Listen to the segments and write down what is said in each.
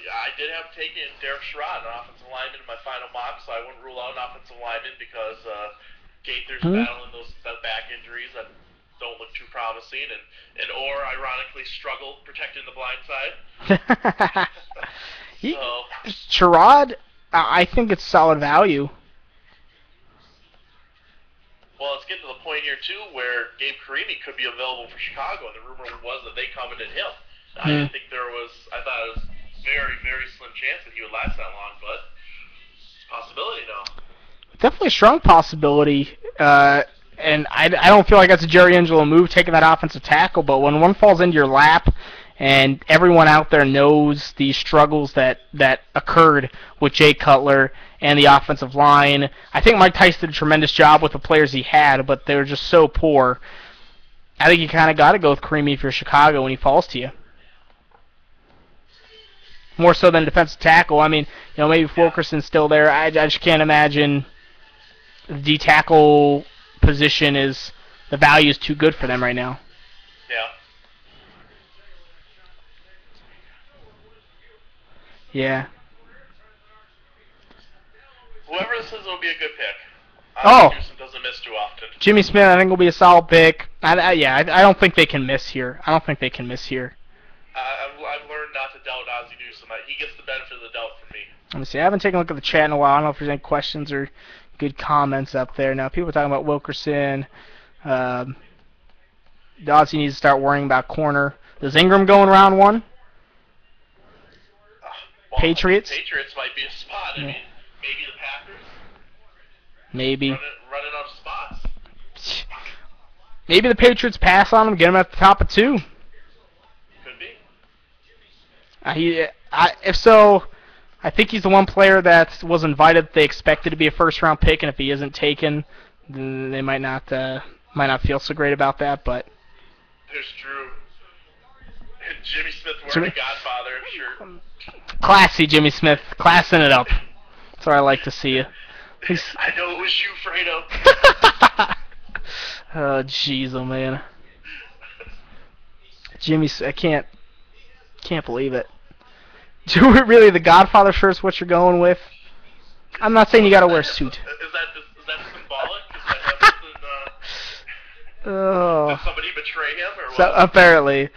I did have taken Derek Sherrod, an offensive lineman, in my final mock, so I wouldn't rule out an offensive lineman because Gaither's battling those back injuries that don't look too promising, and Orr ironically struggled protecting the blind side. So, Sherrod, I think it's solid value. Well, let's get to the point here, too, where Gabe Carimi could be available for Chicago, and the rumor was that they coveted him. I didn't think I thought it was very, very slim chance that he would last that long, but it's a possibility now. Definitely a strong possibility, and I don't feel like that's a Jerry Angelo move, taking that offensive tackle, but when one falls into your lap, and everyone out there knows the struggles that occurred with Jay Cutler and the offensive line. I think Mike Tice did a tremendous job with the players he had, but they were just so poor. I think you kind of got to go with Carimi if you're Chicago when he falls to you. More so than defensive tackle. I mean, maybe if Wilkerson's still there, I just can't imagine the tackle position the value is too good for them right now. Yeah. Yeah. Whoever this is will be a good pick. Houston doesn't miss too often. Jimmy Smith, I think, will be a solid pick. I don't think they can miss here. I've learned not to doubt Ozzie Newsome. He gets the benefit of the doubt from me. Let me see. I haven't taken a look at the chat in a while. I don't know if there's any questions or good comments up there. Now, people are talking about Wilkerson. Ozzie needs to start worrying about corner. Does Ingram go in round one? Patriots? Patriots might be a spot. I mean, maybe the Packers? Maybe. Running out of spots. Maybe the Patriots pass on him, get him at the top of 2. Could be. If so, I think he's the one player that was invited. They expected to be a first-round pick, and if he isn't taken, then they might not feel so great about that. But there's Drew. Jimmy Smith wearing a Godfather shirt. Classy, Jimmy Smith. Classing it up. That's what I like to see you. I know it was you, Fredo. Oh, jeez, oh, man. Jimmy, I can't believe it. Really, the Godfather shirt's what you're going with? I'm not saying you got to wear a suit. Is that symbolic? Did somebody betray him, or what? So, apparently.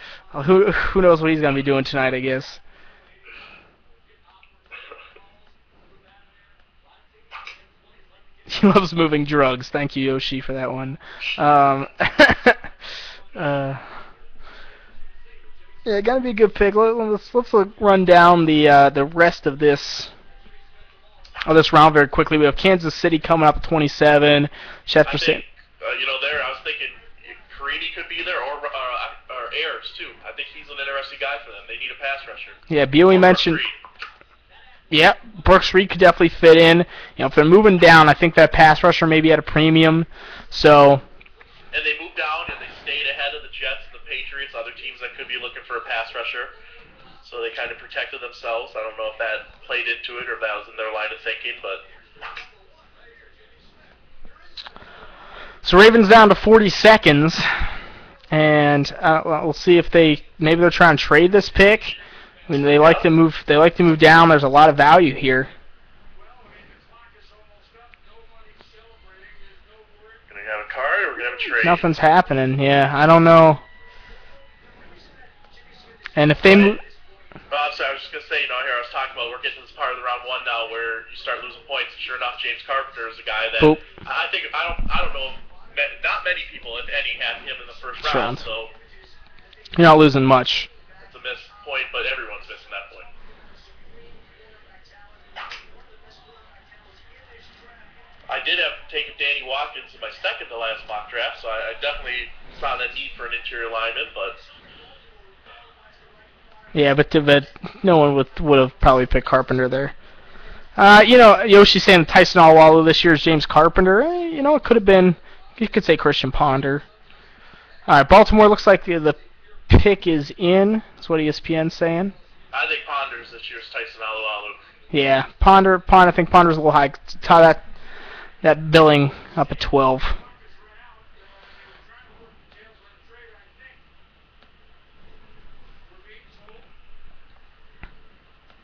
Who knows what he's going to be doing tonight, I guess. He loves moving drugs. Thank you, Yoshi, for that one. Yeah, gotta be a good pick. Let's run down the rest of this round very quickly. We have Kansas City coming up at 27. Jefferson. I was thinking Carini could be there, or Ayers too. I think he's an interesting guy for them. They need a pass rusher. Yeah, Buey mentioned. Yeah, Brooks Reed could definitely fit in. If they're moving down, I think that pass rusher may be at a premium. So. And they moved down and they stayed ahead of the Jets and the Patriots, other teams that could be looking for a pass rusher. So they kind of protected themselves. I don't know if that played into it or if that was in their line of thinking, but. So Ravens down to 40 seconds, and we'll see if maybe they're trying to trade this pick. I mean, they like to move down. There's a lot of value here. Gonna have a card or we're gonna have a trade? Nothing's happening. Yeah, I don't know. And if they move. I'm sorry, I was just going to say, here I was talking about, we're getting to this part of the round one now where you start losing points, and sure enough, James Carpenter is a guy that I don't know, not many people, if any, had him in the first round, so. You're not losing much. It's a missed point, but everyone's missing that point. I did have taken Danny Watkins in my second to last mock draft, so I definitely found a need for an interior lineman, but. Yeah, but no one would have probably picked Carpenter there. Yoshi's saying Tyson Alwalu this year is James Carpenter. It could have been. You could say Christian Ponder. All right, Baltimore looks like the pick is in. That's what ESPN's saying. I think Ponder's this year's Tyson Alwalu. Yeah, Ponder. I think Ponder's a little high. Tie that billing up at 12.